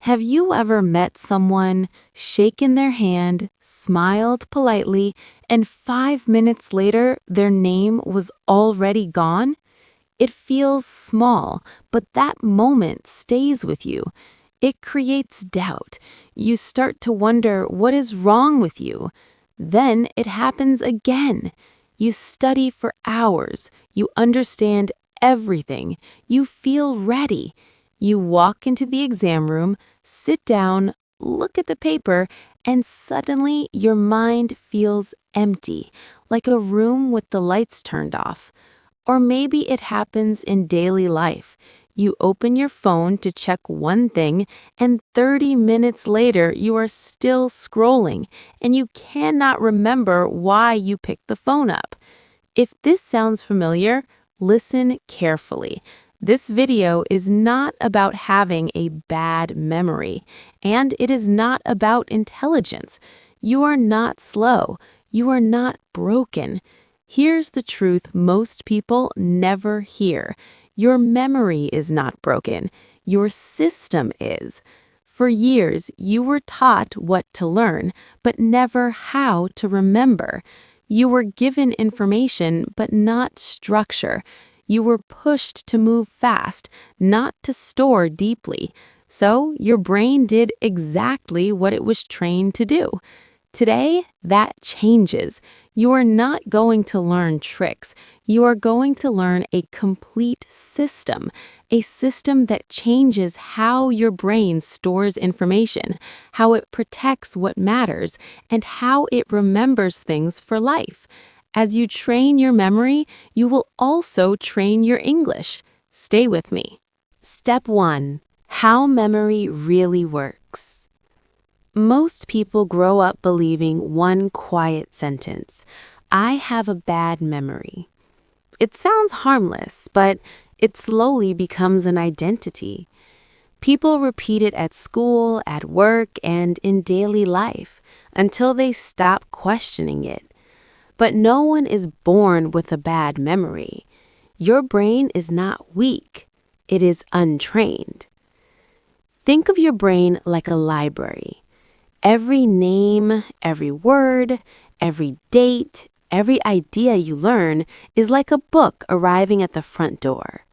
Have you ever met someone, shaken their hand, smiled politely, and 5 minutes later their name was already gone? It feels small, but that moment stays with you. It creates doubt. You start to wonder what is wrong with you. Then it happens again. You study for hours. You understand everything. You feel ready. You walk into the exam room, sit down, look at the paper, and suddenly your mind feels empty, like a room with the lights turned off. Or maybe it happens in daily life. You open your phone to check one thing, and 30 minutes later you are still scrolling, and you cannot remember why you picked the phone up. If this sounds familiar, listen carefully. This video is not about having a bad memory, and it is not about intelligence. You are not slow. You are not broken. Here's the truth most people never hear. Your memory is not broken. Your system is. For years, you were taught what to learn, but never how to remember. You were given information, but not structure. You were pushed to move fast, not to store deeply. So your brain did exactly what it was trained to do. Today, that changes. You are not going to learn tricks. You are going to learn a complete system, a system that changes how your brain stores information, how it protects what matters, and how it remembers things for life. As you train your memory, you will also train your English. Stay with me. Step 1. How memory really works. Most people grow up believing one quiet sentence: I have a bad memory. It sounds harmless, but it slowly becomes an identity. People repeat it at school, at work, and in daily life until they stop questioning it. But no one is born with a bad memory. Your brain is not weak. It is untrained. Think of your brain like a library. Every name, every word, every date, every idea you learn is like a book arriving at the front door.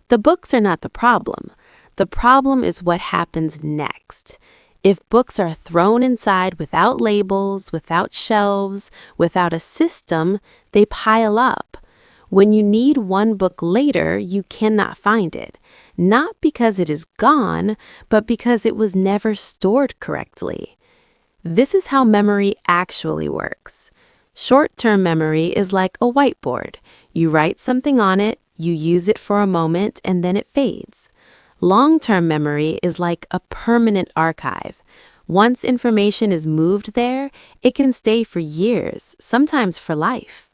The books are not the problem. The problem is what happens next. If books are thrown inside without labels, without shelves, without a system, they pile up. When you need one book later, you cannot find it. Not because it is gone, but because it was never stored correctly. This is how memory actually works. Short-term memory is like a whiteboard. You write something on it, you use it for a moment, and then it fades. Long-term memory is like a permanent archive. Once information is moved there, it can stay for years, sometimes for life.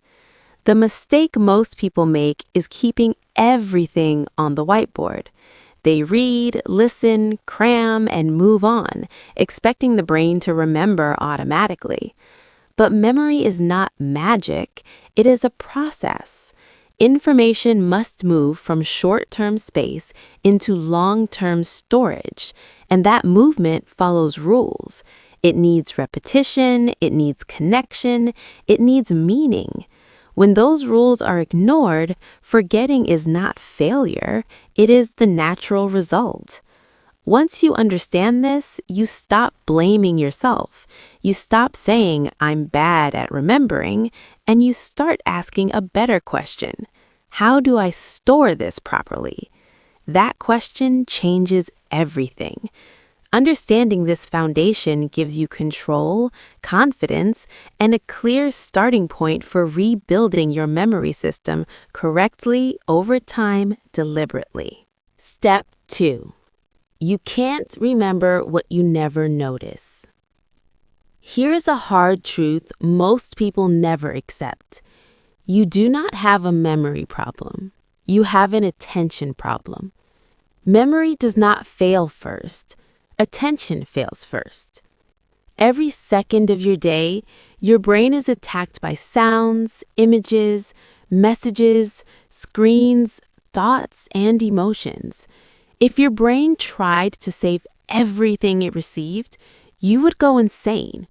The mistake most people make is keeping everything on the whiteboard. They read, listen, cram, and move on, expecting the brain to remember automatically. But memory is not magic, it is a process. Information must move from short-term space into long-term storage, and that movement follows rules. It needs repetition, it needs connection, it needs meaning. When those rules are ignored, forgetting is not failure, it is the natural result. Once you understand this, you stop blaming yourself. You stop saying, I'm bad at remembering, and you start asking a better question. How do I store this properly? That question changes everything. Understanding this foundation gives you control, confidence, and a clear starting point for rebuilding your memory system correctly over time deliberately. Step 2. You can't remember what you never notice. Here's a hard truth most people never accept. You do not have a memory problem. You have an attention problem. Memory does not fail first. Attention fails first. Every second of your day, your brain is attacked by sounds, images, messages, screens, thoughts, and emotions. If your brain tried to save everything it received, you would go insane.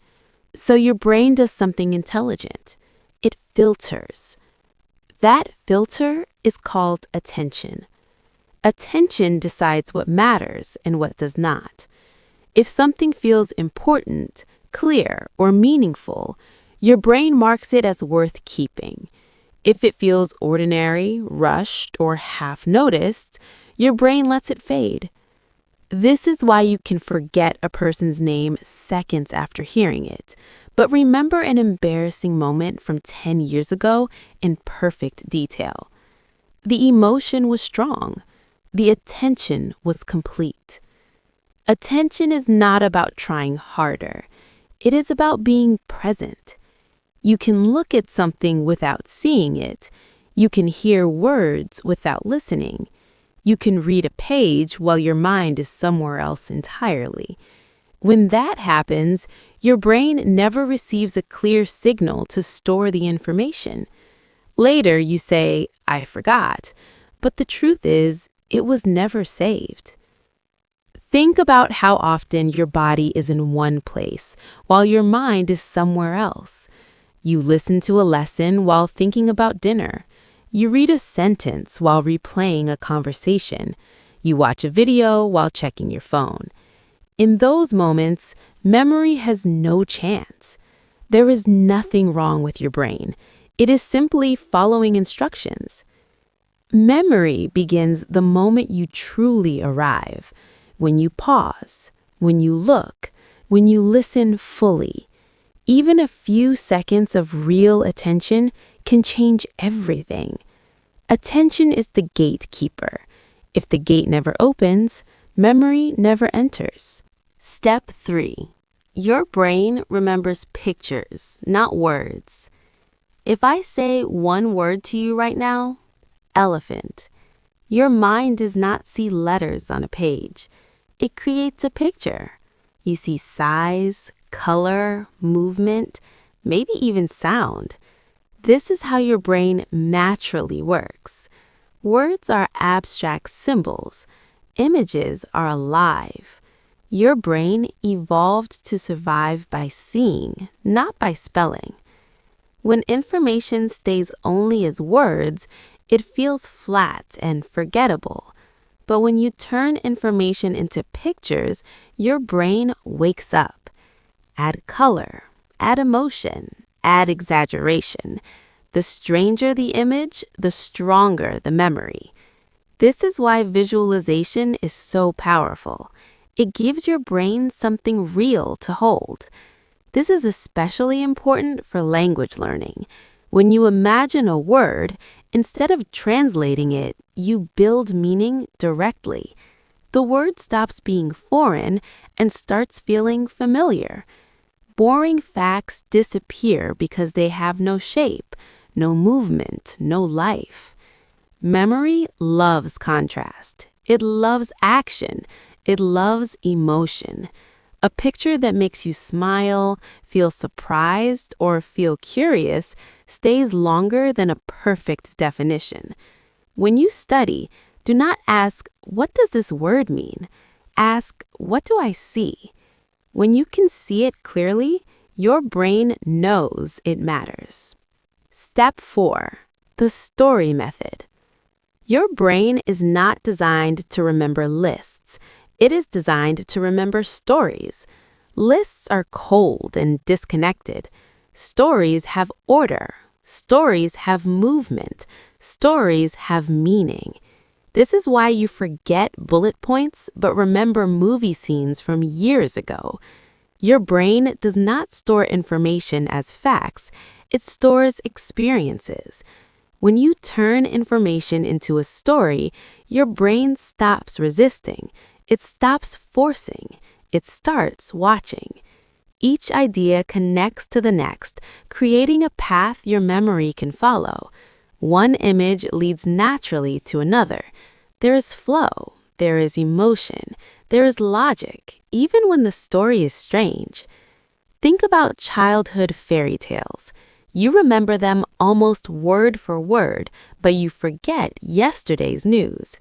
So your brain does something intelligent. It filters. That filter is called attention. Attention decides what matters and what does not. If something feels important, clear, or meaningful, your brain marks it as worth keeping. If it feels ordinary, rushed, or half-noticed, your brain lets it fade. This is why you can forget a person's name seconds after hearing it, but remember an embarrassing moment from 10 years ago in perfect detail. The emotion was strong. The attention was complete. Attention is not about trying harder. It is about being present. You can look at something without seeing it. You can hear words without listening. You can read a page while your mind is somewhere else entirely. When that happens, your brain never receives a clear signal to store the information. Later, you say, "I forgot," but the truth is, it was never saved. Think about how often your body is in one place while your mind is somewhere else. You listen to a lesson while thinking about dinner. You read a sentence while replaying a conversation. You watch a video while checking your phone. In those moments, memory has no chance. There is nothing wrong with your brain. It is simply following instructions. Memory begins the moment you truly arrive, when you pause, when you look, when you listen fully. Even a few seconds of real attention can change everything. Attention is the gatekeeper. If the gate never opens, memory never enters. Step 3. Your brain remembers pictures, not words. If I say one word to you right now, elephant, your mind does not see letters on a page. It creates a picture. You see size, color, movement, maybe even sound. This is how your brain naturally works. Words are abstract symbols. Images are alive. Your brain evolved to survive by seeing, not by spelling. When information stays only as words, it feels flat and forgettable. But when you turn information into pictures, your brain wakes up. Add color, add emotion, add exaggeration. The stranger the image, the stronger the memory. This is why visualization is so powerful. It gives your brain something real to hold. This is especially important for language learning. When you imagine a word, instead of translating it, you build meaning directly. The word stops being foreign and starts feeling familiar. Boring facts disappear because they have no shape, no movement, no life. Memory loves contrast. It loves action. It loves emotion. A picture that makes you smile, feel surprised, or feel curious stays longer than a perfect definition. When you study, do not ask, "What does this word mean?" Ask, "What do I see?" When you can see it clearly, your brain knows it matters. Step 4. The story method. Your brain is not designed to remember lists. It is designed to remember stories. Lists are cold and disconnected. Stories have order. Stories have movement. Stories have meaning. This is why you forget bullet points but remember movie scenes from years ago. Your brain does not store information as facts. It stores experiences. When you turn information into a story, your brain stops resisting. It stops forcing. It starts watching. Each idea connects to the next, creating a path your memory can follow. One image leads naturally to another. There is flow. There is emotion. There is logic, even when the story is strange. Think about childhood fairy tales. You remember them almost word for word, but you forget yesterday's news.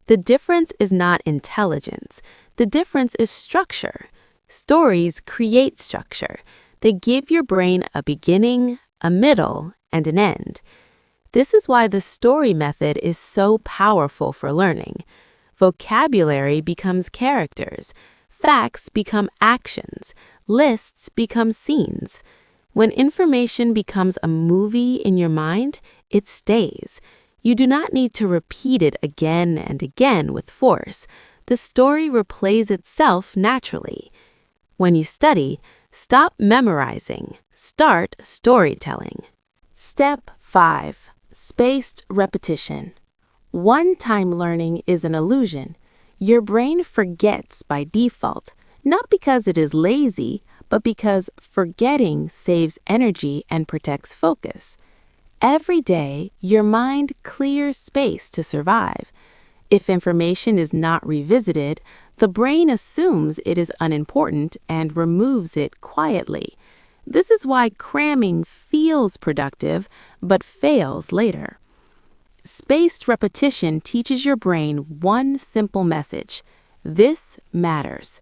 The difference is not intelligence. The The difference is structure. Stories create structure. They give your brain a beginning, a middle, and an end. This is why the story method is so powerful for learning. Vocabulary becomes characters. Facts become actions. Lists become scenes. When information becomes a movie in your mind, it stays. You do not need to repeat it again and again with force. The story replays itself naturally. When you study, stop memorizing. Start storytelling. Step 5. Spaced repetition. One-time learning is an illusion. Your brain forgets by default, not because it is lazy, but because forgetting saves energy and protects focus. Every day, your mind clears space to survive. If information is not revisited, the brain assumes it is unimportant and removes it quietly. This is why cramming feels productive, but fails later. Spaced repetition teaches your brain one simple message: this matters.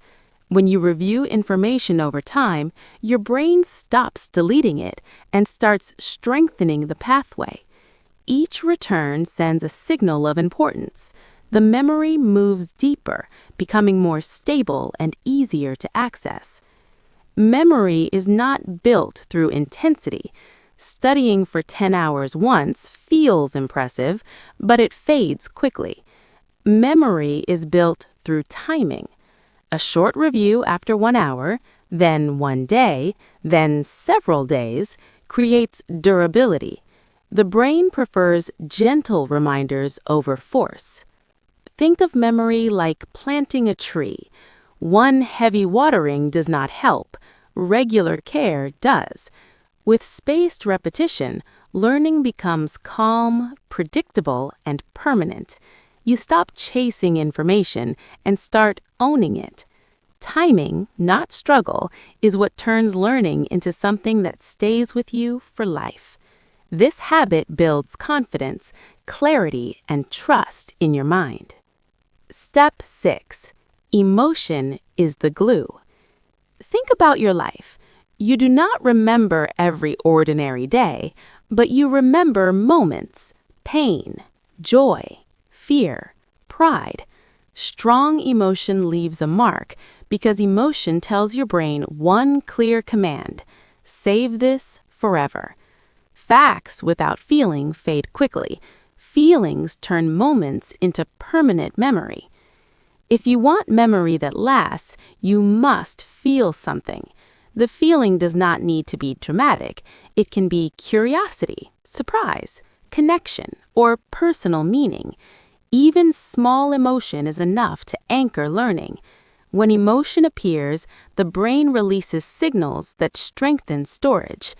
When you review information over time, your brain stops deleting it and starts strengthening the pathway. Each return sends a signal of importance. The memory moves deeper, becoming more stable and easier to access. Memory is not built through intensity. Studying for 10 hours once feels impressive, but it fades quickly. Memory is built through timing. A short review after 1 hour, then 1 day, then several days, creates durability. The brain prefers gentle reminders over force. Think of memory like planting a tree. One heavy watering does not help. Regular care does. With spaced repetition, learning becomes calm, predictable, and permanent. You stop chasing information and start owning it. Timing, not struggle, is what turns learning into something that stays with you for life. This habit builds confidence, clarity, and trust in your mind. Step 6. Emotion is the glue. Think about your life. You do not remember every ordinary day, but you remember moments: pain, joy, fear, pride. Strong emotion leaves a mark because emotion tells your brain one clear command: save this forever. Facts without feeling fade quickly. Feelings turn moments into permanent memory. If you want memory that lasts, you must feel something. The feeling does not need to be dramatic. It can be curiosity, surprise, connection, or personal meaning. Even small emotion is enough to anchor learning. When emotion appears, the brain releases signals that strengthen storage.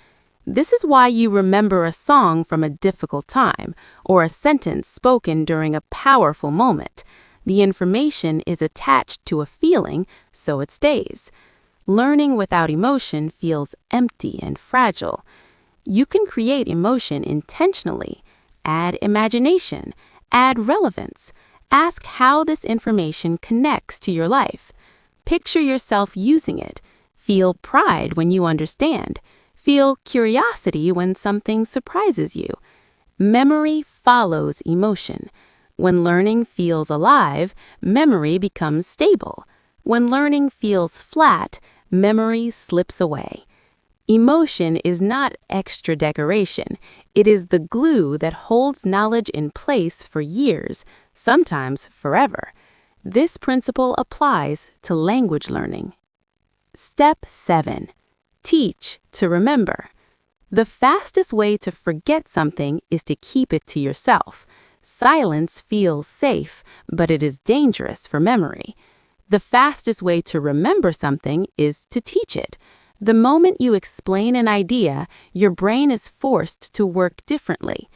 This is why you remember a song from a difficult time or a sentence spoken during a powerful moment. The information is attached to a feeling, so it stays. Learning without emotion feels empty and fragile. You can create emotion intentionally. Add imagination. Add relevance. Ask how this information connects to your life. Picture yourself using it. Feel pride when you understand. Feel curiosity when something surprises you. Memory follows emotion. When learning feels alive, memory becomes stable. When learning feels flat, memory slips away. Emotion is not extra decoration. It is the glue that holds knowledge in place for years, sometimes forever. This principle applies to language learning. Step 7. Teach to remember. The fastest way to forget something is to keep it to yourself. Silence feels safe, but it is dangerous for memory. The fastest way to remember something is to teach it. The moment you explain an idea, your brain is forced to work differently.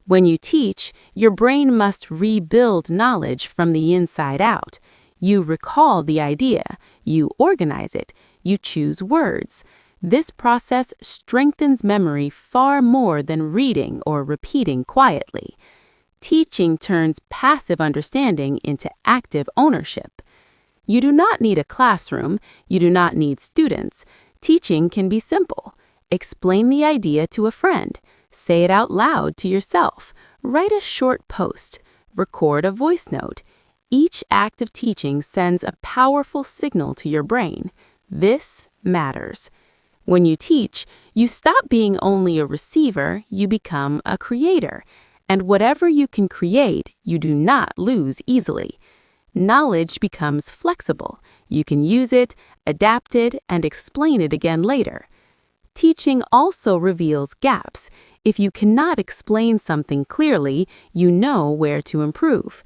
When you teach, your brain must rebuild knowledge from the inside out. You recall the idea, you organize it, you choose words. This process strengthens memory far more than reading or repeating quietly. Teaching turns passive understanding into active ownership. You do not need a classroom. You do not need students. Teaching can be simple. Explain the idea to a friend. Say it out loud to yourself. Write a short post. Record a voice note. Each act of teaching sends a powerful signal to your brain. This matters. When you teach, you stop being only a receiver, you become a creator. And whatever you can create, you do not lose easily. Knowledge becomes flexible. You can use it, adapt it, and explain it again later. Teaching also reveals gaps. If you cannot explain something clearly, you know where to improve.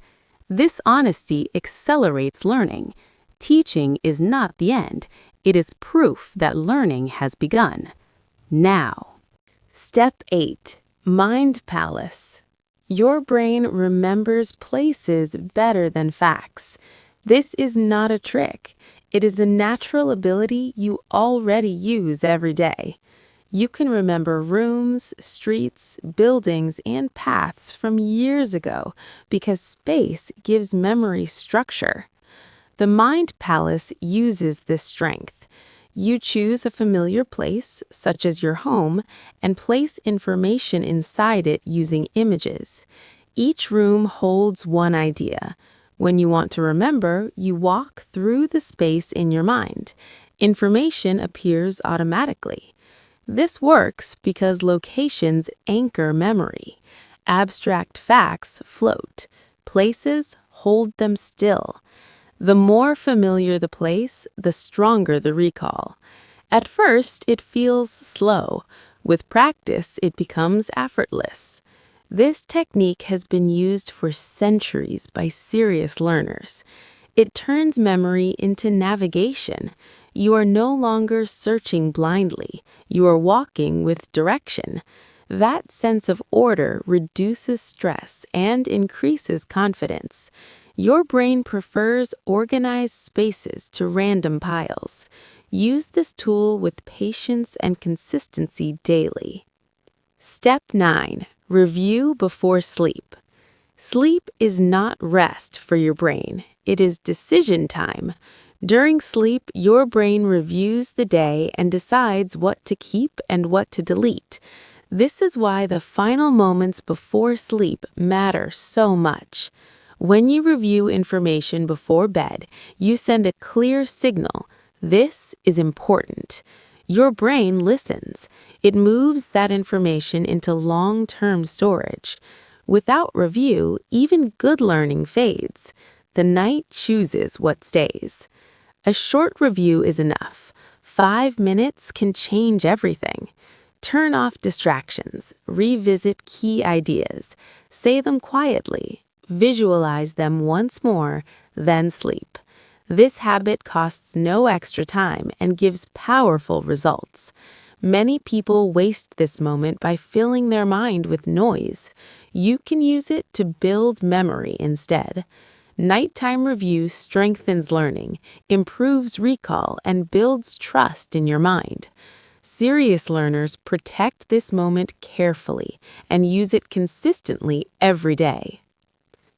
This honesty accelerates learning. Teaching is not the end. It is proof that learning has begun. Now. Step 8. Mind Palace. Your brain remembers places better than facts. This is not a trick. It is a natural ability you already use every day. You can remember rooms, streets, buildings, and paths from years ago because space gives memory structure. The Mind Palace uses this strength. You choose a familiar place, such as your home, and place information inside it using images. Each room holds one idea. When you want to remember, you walk through the space in your mind. Information appears automatically. This works because locations anchor memory. Abstract facts float. Places hold them still. The more familiar the place, the stronger the recall. At first, it feels slow. With practice, it becomes effortless. This technique has been used for centuries by serious learners. It turns memory into navigation. You are no longer searching blindly. You are walking with direction. That sense of order reduces stress and increases confidence. Your brain prefers organized spaces to random piles. Use this tool with patience and consistency daily. Step 9. Review before sleep. Sleep is not rest for your brain. It is decision time. During sleep, your brain reviews the day and decides what to keep and what to delete. This is why the final moments before sleep matter so much. When you review information before bed, you send a clear signal. This is important. Your brain listens. It moves that information into long-term storage. Without review, even good learning fades. The night chooses what stays. A short review is enough. 5 minutes can change everything. Turn off distractions. Revisit key ideas. Say them quietly. Visualize them once more, then sleep. This habit costs no extra time and gives powerful results. Many people waste this moment by filling their mind with noise. You can use it to build memory instead. Nighttime review strengthens learning, improves recall, and builds trust in your mind. Serious learners protect this moment carefully and use it consistently every day.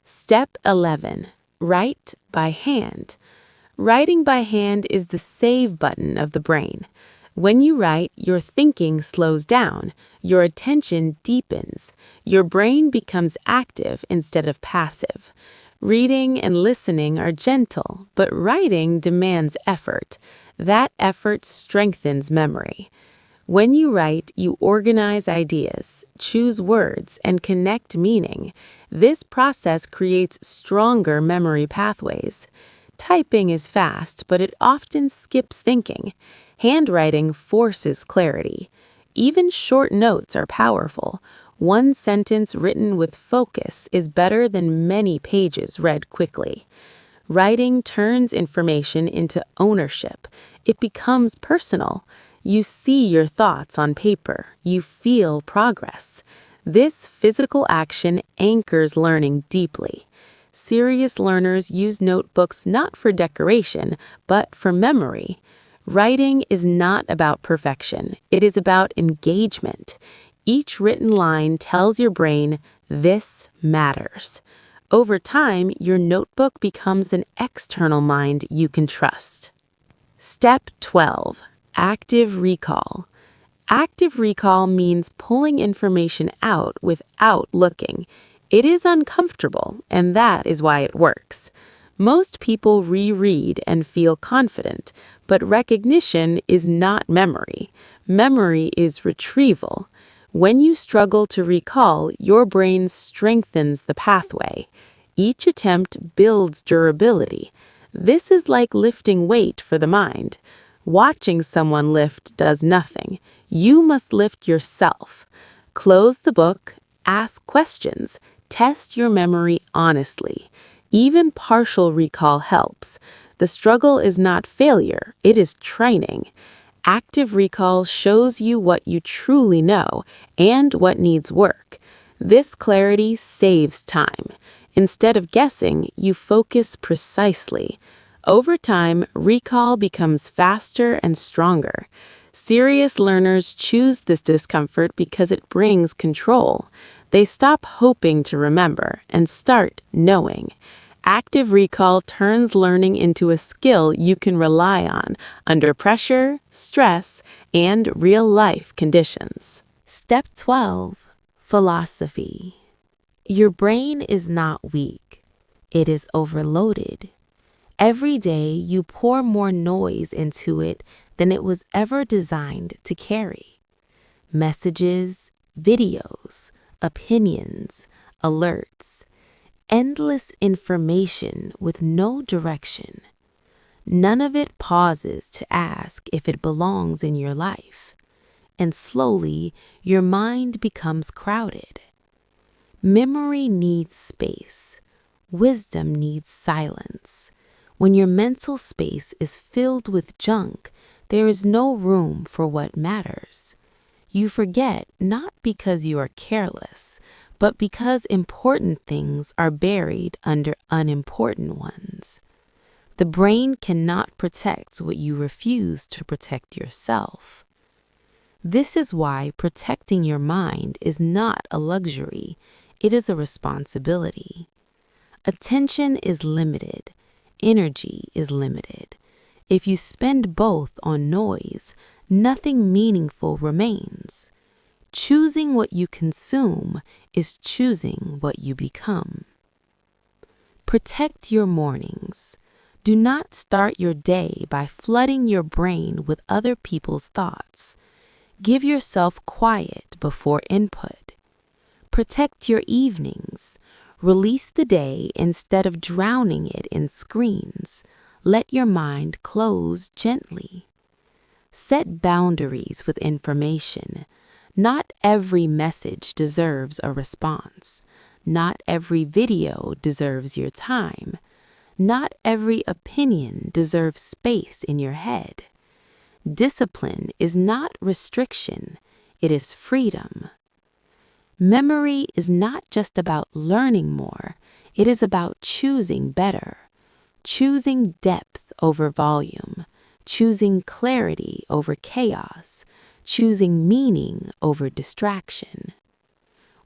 Step 11. Write by hand. Writing by hand is the save button of the brain. When you write, your thinking slows down, your attention deepens, your brain becomes active instead of passive. Reading and listening are gentle, but writing demands effort. That effort strengthens memory. When you write, you organize ideas, choose words, and connect meaning. This process creates stronger memory pathways. Typing is fast, but it often skips thinking. Handwriting forces clarity. Even short notes are powerful. One sentence written with focus is better than many pages read quickly. Writing turns information into ownership. It becomes personal. You see your thoughts on paper. You feel progress. This physical action anchors learning deeply. Serious learners use notebooks not for decoration, but for memory. Writing is not about perfection. It is about engagement. Each written line tells your brain, this matters. Over time, your notebook becomes an external mind you can trust. Step 12. Active recall. Active recall means pulling information out without looking. It is uncomfortable, and that is why it works. Most people reread and feel confident, but recognition is not memory. Memory is retrieval. When you struggle to recall, your brain strengthens the pathway. Each attempt builds durability. This is like lifting weight for the mind. Watching someone lift does nothing. You must lift yourself. Close the book, ask questions, test your memory honestly. Even partial recall helps. The struggle is not failure, it is training. Active recall shows you what you truly know and what needs work. This clarity saves time. Instead of guessing, you focus precisely. Over time, recall becomes faster and stronger. Serious learners choose this discomfort because it brings control. They stop hoping to remember and start knowing. Active recall turns learning into a skill you can rely on under pressure, stress, and real-life conditions. Step 12. Philosophy. Your brain is not weak. It is overloaded. Every day you pour more noise into it than it was ever designed to carry. Messages, videos, opinions, alerts, endless information with no direction. None of it pauses to ask if it belongs in your life. And slowly, your mind becomes crowded. Memory needs space. Wisdom needs silence. When your mental space is filled with junk, there is no room for what matters. You forget not because you are careless, but because important things are buried under unimportant ones. The brain cannot protect what you refuse to protect yourself. This is why protecting your mind is not a luxury, it is a responsibility. Attention is limited. Energy is limited. If you spend both on noise, nothing meaningful remains. Choosing what you consume is choosing what you become. Protect your mornings. Do not start your day by flooding your brain with other people's thoughts. Give yourself quiet before input. Protect your evenings. Release the day instead of drowning it in screens. Let your mind close gently. Set boundaries with information. Not every message deserves a response. Not every video deserves your time. Not every opinion deserves space in your head. Discipline is not restriction, it is freedom. Memory is not just about learning more, it is about choosing better. Choosing depth over volume, choosing clarity over chaos, choosing meaning over distraction.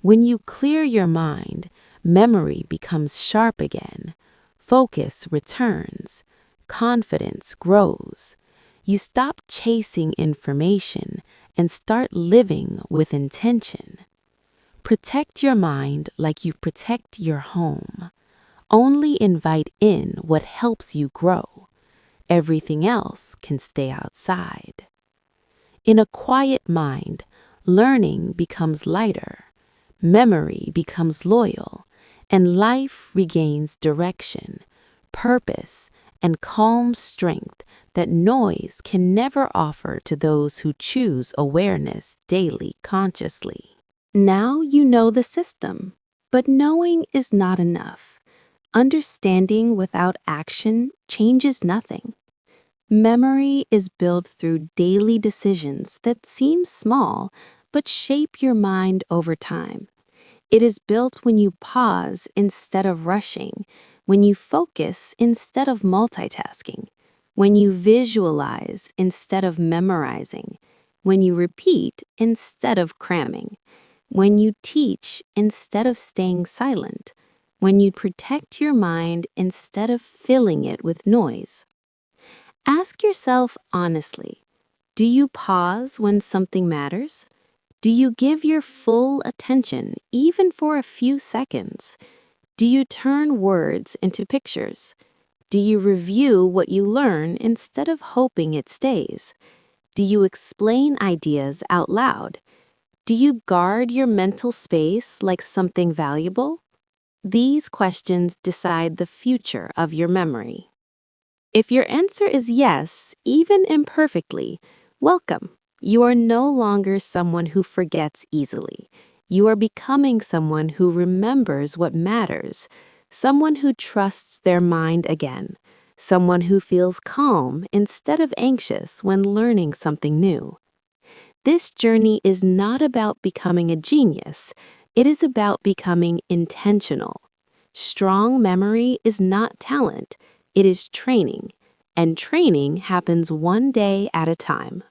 When you clear your mind, memory becomes sharp again, focus returns, confidence grows. You stop chasing information and start living with intention. Protect your mind like you protect your home. Only invite in what helps you grow. Everything else can stay outside. In a quiet mind, learning becomes lighter, memory becomes loyal, and life regains direction, purpose, and calm strength that noise can never offer to those who choose awareness daily consciously. Now you know the system, but knowing is not enough. Understanding without action changes nothing. Memory is built through daily decisions that seem small but shape your mind over time. It is built when you pause instead of rushing, when you focus instead of multitasking, when you visualize instead of memorizing, when you repeat instead of cramming, when you teach instead of staying silent. when you protect your mind instead of filling it with noise. Ask yourself honestly, do you pause when something matters? Do you give your full attention, even for a few seconds? Do you turn words into pictures? Do you review what you learn instead of hoping it stays? Do you explain ideas out loud? Do you guard your mental space like something valuable? These questions decide the future of your memory. If your answer is yes, even imperfectly, welcome. You are no longer someone who forgets easily. You are becoming someone who remembers what matters, someone who trusts their mind again, someone who feels calm instead of anxious when learning something new. This journey is not about becoming a genius. It is about becoming intentional. Strong memory is not talent. It is training, and training happens one day at a time.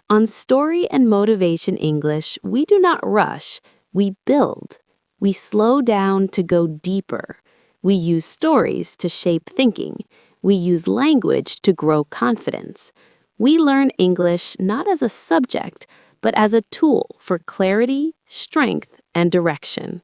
On Story and Motivation English, we do not rush, we build. We slow down to go deeper. We use stories to shape thinking. We use language to grow confidence. We learn English not as a subject, but as a tool for clarity, strength, and direction.